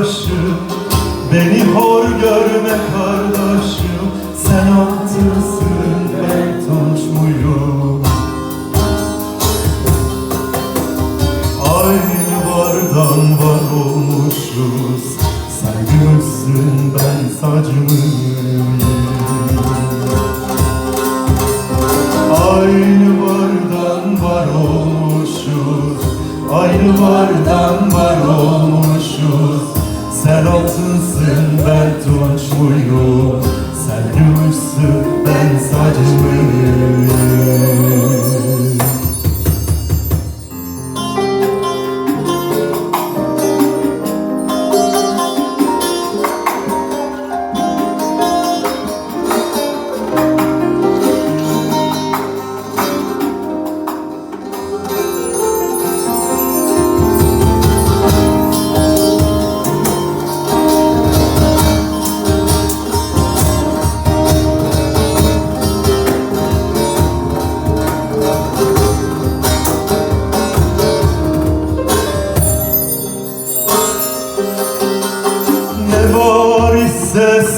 kardeşim, beni hor görme kardeşim. Sen altısın, ben tunç muyum? Aynı vardan var olmuşuz. Sen gümüşsün, ben saç mıyım? Aynı vardan var olmuşuz. Aynı vardan var olmuşuz. Sen altınsın, ben tunç muyum? Sen gümüşsün, ben saç mıyım?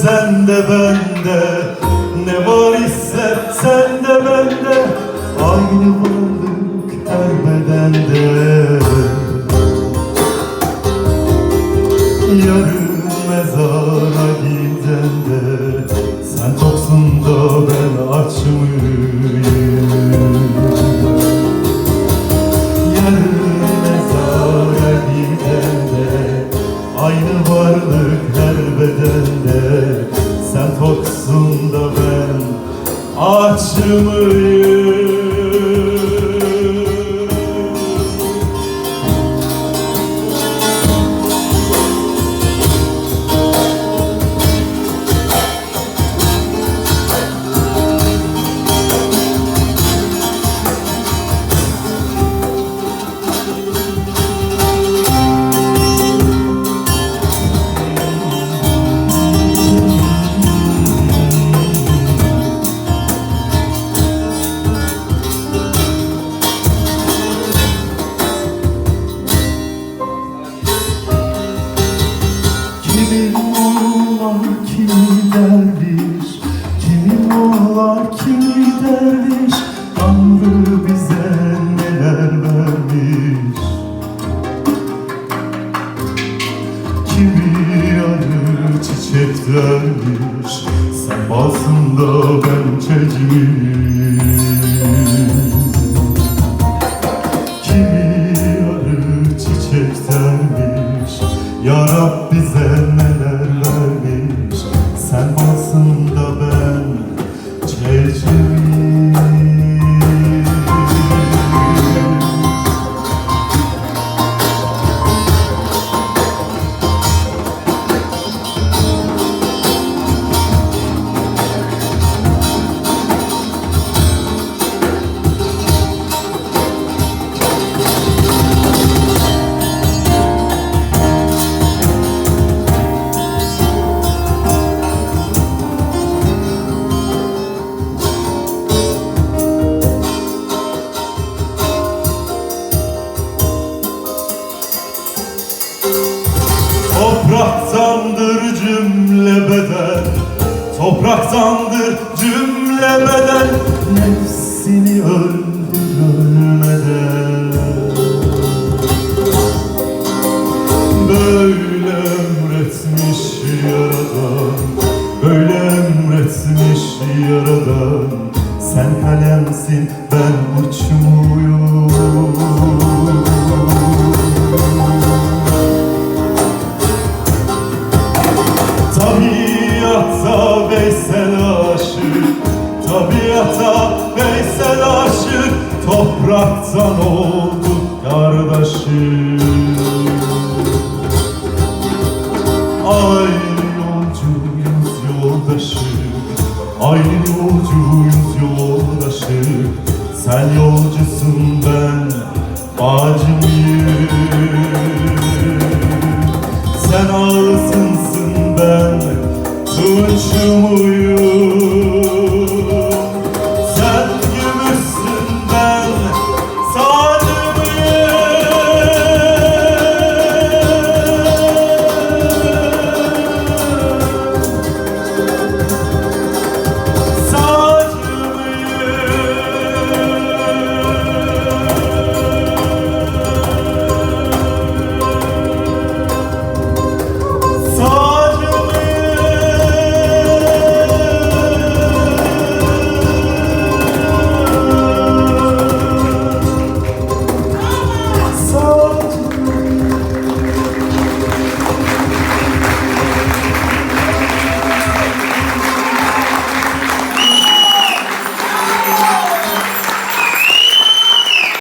Sende bende, ne var ise sende bende, aynı varlık her bedende. Yarın mezara gidende, sen toksun da ben aç mıyım? Yarın mezara gidende, aynı varlık her bedende. Sen toksun da ben aç mıyım? Kimin oğlar kimi derviş, kimin oğlar kimi derviş, Tanrı bize neler vermiş. Kimi arı çiçek derviş, sen bazında ben çekmeyim. Kimi arı çiçek derviş, ya Rab bize neler vermiş. Sen basında ben çelçeviyim. Topraktandır cümle beden, topraktandır cümle beden, nefsini öldür ölmeden. Böyle emretmiş Yaradan, böyle emretmiş Yaradan. Sen kalemsin, ben uçmuyum. Tabiata Veysel aşık, tabiata Veysel aşık, topraktan olduk kardeşim. Aynı yolcuyuz yoldaşım, aynı yolcuyuz yoldaşım. Sen yolcusun, ben bacım.